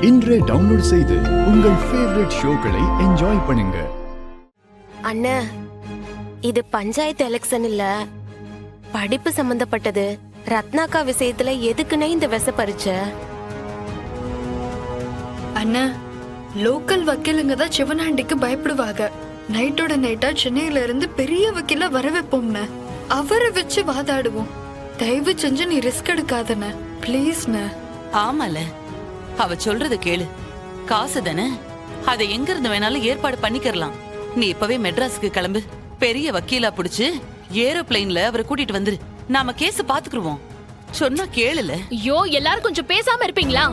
இன்றே டவுன்லோட் செய்து உங்கள் ஃபேவரட் ஷோக்களை என்ஜாய் பண்ணுங்க. அண்ணா, இது பஞ்சாயத்து எலெக்ஷன் இல்ல, படிப்பு சம்பந்தப்பட்டது. ரத்னாக்கா விஷயத்துல எதுக்குன்னே இந்த விச பறிச்ச? அண்ணா, லோக்கல் வக்கீலுங்க தான் சிவனாண்டிக்கு பயப்படுவாங்க. நைட்டோட நைட்டா சென்னையில இருந்து பெரிய வக்கீல வர வைப்போம்னு, அவரை வச்சு வாதாடுவோம். தயவு செஞ்சு நீ ரிஸ்க் எடுக்காதண்ண, பிளீஸ்ண்ண. ஆமால, அவ சொல்றது கேளு. காசு தானே, அதை எங்க இருந்து வேணாலும் ஏற்பாடு பண்ணிக்கலாம். நீ இப்பவே மெட்ராஸுக்கு கிளம்பு. பெரிய வக்கீலா புடிச்சு ஏரோப்ளைன்ல அவரை கூட்டிட்டு வந்துரு. நாம கேஸ் பாத்துக்குருவோம். சொன்னா கேளுல. ஐயோ, எல்லாரும் கொஞ்சம் பேசாம இருப்பீங்களா?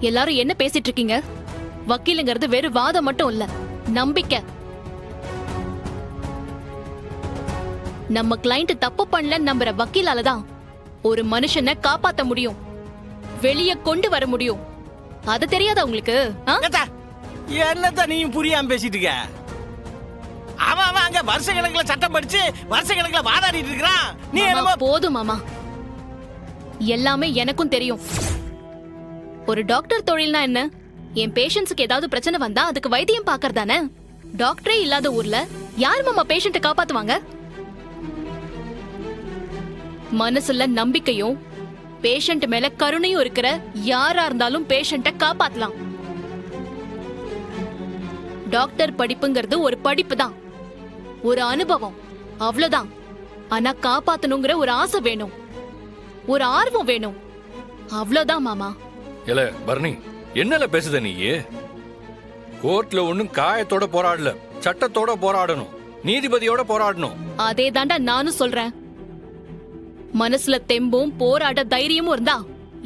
எல்லாரும் என்ன பேசிட்டு இருக்கீங்க? வக்கீலுங்கிறது வெறும் வாதம் மட்டும் இல்ல, நம்பிக்கை. நம்ம கிளைண்ட் தப்பு பண்ணல நம்புற வக்கீலாலதான் ஒரு மனுஷனை காப்பாத்த முடியும், வெளிய கொண்டு வர முடியும். அது தெரியாதா உங்களுக்கு? என்னதான் நீயும் புரியாம பேசிட்டு இருக்க? அவன் அங்க வருஷ கணக்குல சட்டம் படிச்சு வருஷ கணக்குல வாதாடிட்டு இருக்கிறான். நீ என்னமோ போதும் மாமா, எல்லாமே எனக்கும் தெரியும். ஒரு டாக்டர் தொழில்னா என்ன? என் பேஷண்ட்ஸுக்கு ஏதாவது பிரச்சனை வந்தா அதுக்கு வைத்தியம் பாக்கறதானே. டாக்டரே இல்லாத ஊர்ல யார் மாமா பேஷண்ட்டை காப்பாத்துவாங்க? மனசுல நம்பிக்கையும் பேஷண்ட் மேல கருணையும் இருக்கிற யாரா இருந்தாலும் பேஷண்ட்டை காப்பாத்தலாம். டாக்டர் படிப்புங்கிறது ஒரு படிப்பு தான், ஒரு அனுபவம், அவ்வளவுதான். ஆனா காப்பாத்தணுங்கிற ஒரு ஆசை வேணும், ஒரு ஆர்வம் வேணும், அவ்வளவுதான் மாமா. இல்ல பரணி, என்னல பேசுத நீ? கோர்ட்ல ஒண்ணும் காயத்தோட போராடல, சட்டத்தோட போராடணும், நீதிபதியோட போராடணும். அதே தாண்டா நானும் சொல்றேன். மனசுல தெம்பும் போராட தைரியமும் இருந்தா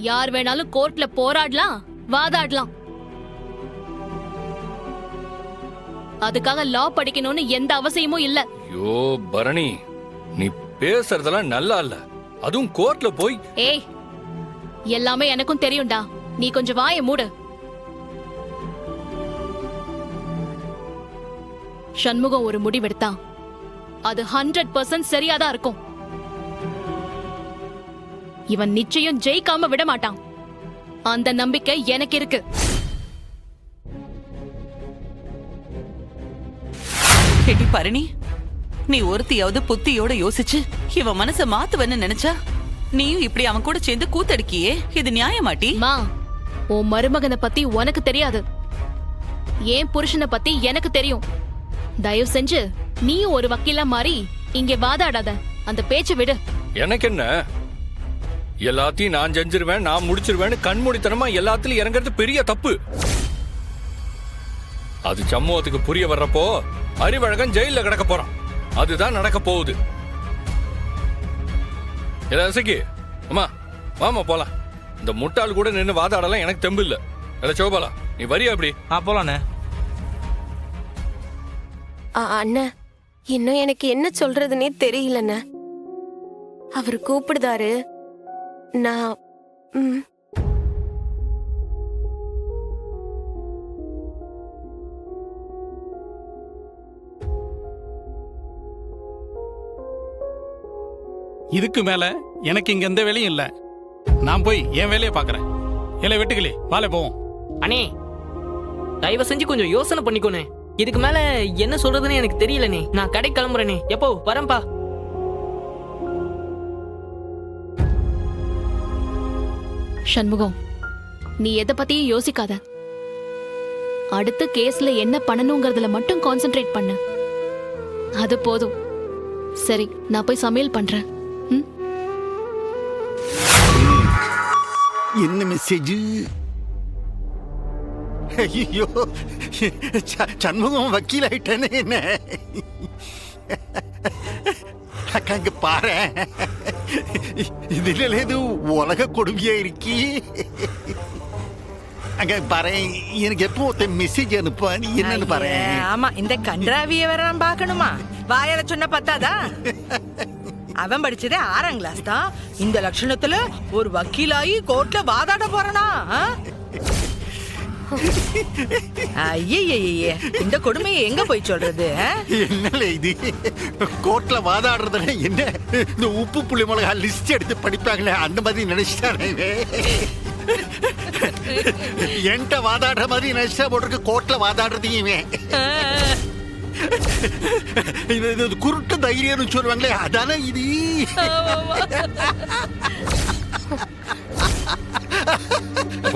யார் வேணாலும் கோர்ட்ல போராடலாம், வாதாடலாம். அதுக்காக லா படிக்கணும்னு எந்த அவசியமும் இல்ல. ஐயோ பரணி, நீ பேசுறதெல்லாம் நல்லா இல்ல, அதுவும் கோர்ட்ல போய். ஏய், எல்லாமே எனக்கும் தெரியும்டா, நீ கொஞ்சம் வாயை மூடு. சண்முகம் ஒரு முடிவெடுத்தா அது 100% சரியாதான் இருக்கும். இவன் நிச்சயம் ஜெயிக்காம விட மாட்டான், அந்த நம்பிக்கை எனக்கு இருக்கு. கேட்டி பரணி, நீ ஒருத்தியாவது புத்தியோட யோசிச்சு இவன் மனச மாத்துவன்னு நினைச்சா நீயும் இப்படி அவன் கூட சேர்ந்து கூத்தடிக்கியே, இது நியாயமாட்டி? மா, உன் மருமகனை பத்தி உனக்கு தெரியாது, ஏன் புருஷனை பத்தி எனக்கு தெரியும். தயவு செஞ்சு நீயும் ஒரு வக்கீலா மாறி இங்கே வாதாடாத, அந்த பேச்சு விடு. எனக்கு என்ன, எல்லாத்தையும் நான் செஞ்சிருவேன், நான் முடிச்சிருவேன்னு கண்மூடித்தனமா எல்லாத்துலயும் இறங்குறது பெரிய தப்பு. அது சமூகத்துக்கு புரிய வர்றப்போ அறிவழகன் ஜெயில கிடக்க போறான். அதுதான் நடக்க போகுது. இளசக்கி, அம்மா வாமா போலாம். இந்த முட்டாள் கூட நின்று வாதாடலாம் எனக்கு தெம்பு இல்ல. இல்ல சோபாலா, நீ வரியா? அப்படி போலானே. அண்ணா, இன்னும் எனக்கு என்ன சொல்றதுன்னே தெரியலண்ண. அவர் கூப்பிடுதாரு. நான் இதுக்கு மேல எனக்கு இங்க எந்த வேலையும் இல்ல. நான் போய் என் வேலையை பாக்குறேன். இல்ல வெட்டுக்கிளி, வாழை போவோம். அண்ணே, தயவு செஞ்சு கொஞ்சம் யோசனை பண்ணிக்கோனே. இதுக்கு மேல என்ன சொல்றதுன்னு எனக்கு தெரியலனே. நான் கடை கிளம்புறேனே. எப்போ வரேன்பா. சண்முகம், நீ எதை பத்தியும் யோசிக்காத. அடுத்த கேஸ்ல என்ன பண்ணணுங்கிறதுல மட்டும் கான்சென்ட்ரேட் பண்ணு, அது போதும். சரி, நான் போய் சமையல் பண்றேன். என்ன மெசேஜ்? ஐயோ, சண்முகம் வக்கீல் ஆயிட்டானே. என்ன அக்கா, இங்க பாரு, இதுல ஏதோ உலக கொடுமையா இருக்கி. அங்க பாரு, எனக்கு எப்போ மெசேஜ் அனுப்பான், என்னன்னு பாரு. ஆமா, இந்த கன்றாவிய வேற நான் பாக்கணுமா? வாயால சொன்ன பத்தாதா? அவன் படிச்சதே 6ஆம் கிளாஸ் தான். இந்த லட்சணத்துல ஒரு வக்கீலாயி கோர்ட்ல வாதாட போறானா? ஐயே இந்த கொடுமையை எங்க போய் சொல்றது என்னல இது கோர்ட்ல வாதாடுறதுல என்ன இந்த உப்பு புளி மிளகா லிஸ்ட் எடுத்து படிப்பாங்களே அந்த மாதிரி நினைச்சிட்டானே என்கிட்ட வாதாடுற மாதிரி நினைச்சா போட்டிருக்கு கோர்ட்ல வாதாடுறதையும் இவன். இது குருட்டு தைரியம்னு சொல்லுவாங்களே அதானே இது.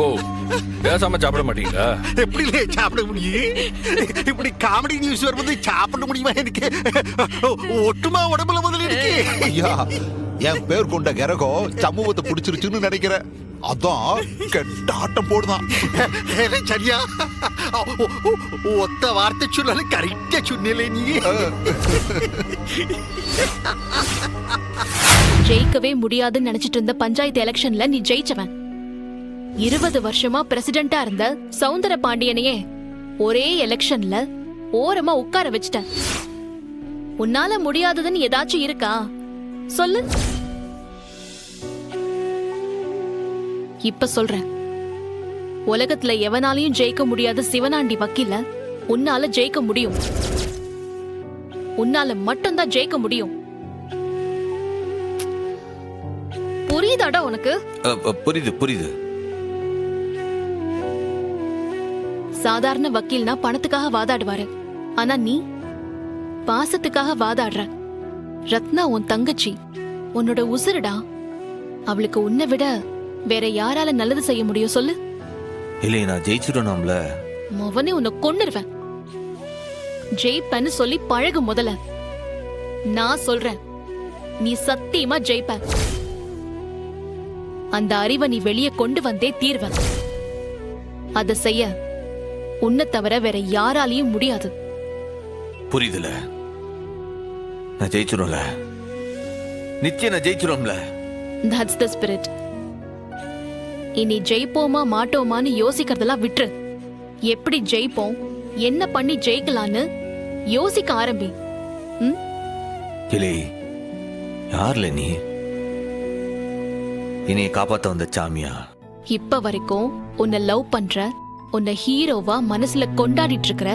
ஓ பேசாம சாப்பிட மாட்டீங்களா? எப்படி சாப்பிட முடியும்? இப்படி காமெடி நியூஸ் வரும்போது சாப்பிட முடியுமா? எனக்கு ஒட்டுமா உடம்புல முதல்ல இருக்கு. ஐயா, என் பேர் கொண்ட கிரகம் சமூகத்தை பிடிச்சிருச்சுன்னு நினைக்கிறேன். அதான் கெட்ட ஆட்டம் போடுதான். சரியா ஒத்த வார்த்தை சொன்னாலும் கரெக்டா சொன்னே நீ. ஜெயிக்கவே முடியாதுன்னு நினைச்சிட்டு இருந்த பஞ்சாயத்து எலெக்ஷன்ல நீ ஜெயிச்சவன். 20 வருஷமா பிரசிடென்டா இருந்த சௌந்தர பாண்டியனையே ஒரே எலெக்ஷன்ல ஓரமா உட்கார வச்சிட்ட. உன்னால முடியாததுன்னு ஏதாச்சும் இருக்கா சொல்லு. இப்ப சொல்றேன், உலகத்துல எவனாலையும் ஜெயிக்க முடியாத சிவனாண்டி வக்கீல உன்னால ஜெயிக்க முடியும். உன்னால மட்டும்தான் ஜெயிக்க முடியும். புரியுதாடா உனக்கு? புரியுது புரியுது. சாதாரண வக்கீல்னா பணத்துக்காக வாதாடுவாரு. ஆனா நீ பாசத்துக்காக வாதாடுற. ரத்னா உன் தங்கச்சி, உன்னோட உசுருடா. அவளுக்கு உன்னை விட வேற யாரால நல்லது செய்ய முடியும் சொல்லு? இல்லை, நான் ஜெயிச்சிடணும்ல. மவனே உன்னை கொன்னுருவேன். ஜெயிப்பன்னு சொல்லி பழகு முதல்ல. நான் சொல்றேன், நீ சத்தியமா ஜெயிப்ப. அந்த அறிவை நீ வெளியே கொண்டு வந்தே தீர்வ. அத செய்ய உன்னை தவிர வேற யாராலையும் முடியாது. புரியுதுல? நான் ஜெயிச்சிடும்ல. நிச்சயம் நான் ஜெயிச்சிடும்ல. That's the spirit. இனி ஜெயிப்போமா மாட்டோமான்னு யோசிக்கிறதெல்லாம் விட்டுரு. எப்படி ஜெயிப்போம், என்ன பண்ணி ஜெயிக்கலான்னு யோசிக்க ஆரம்பி. இல்லை, யார்ல நீ? என்னைய காப்பாத்த வந்த சாமியா? இப்ப வரைக்கும் உன்னை லவ் பண்ற, உன்னை ஹீரோவா மனசுல கொண்டாடிட்டு இருக்கிற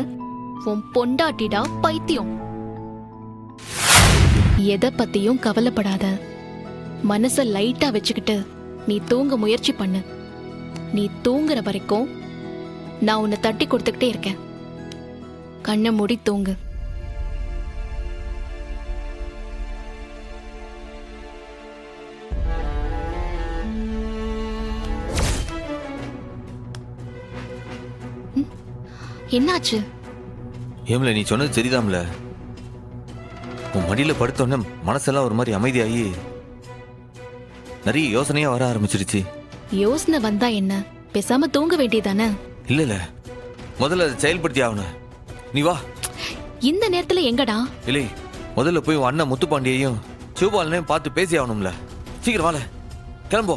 உன் பொண்டாட்டிடா பைத்தியம். எதை பத்தியும் கவலைப்படாத. மனச லைட்டா வச்சுக்கிட்டு நீ தூங்க முயற்சி பண்ணு. நீ தூங்குற வரைக்கும் நான் உன்னை தட்டி கொடுத்துக்கிட்டே இருக்கேன். கண்ணை மூடி தூங்கு. என்னாச்சு? ஏம்ல, நீ சொன்னது சரிதாம்ல. உன் மடியில படுத்தோன்னே மனசெல்லாம் ஒரு மாதிரி அமைதியாகி நிறைய யோசனையா வர ஆரம்பிச்சிருச்சு. யோசனை வந்தா என்ன, பேசாம தூங்க வேண்டியதானே? இல்ல, முதல்ல அதை செயல்படுத்தி ஆகணும். நீ வா. இந்த நேரத்துல எங்கடா? இல்லை, முதல்ல போய் உன் அண்ணன் முத்துப்பாண்டியையும் சிவபாலனையும் பார்த்து பேசி ஆகணும்ல. சீக்கிரம் வாழ, கிளம்போ.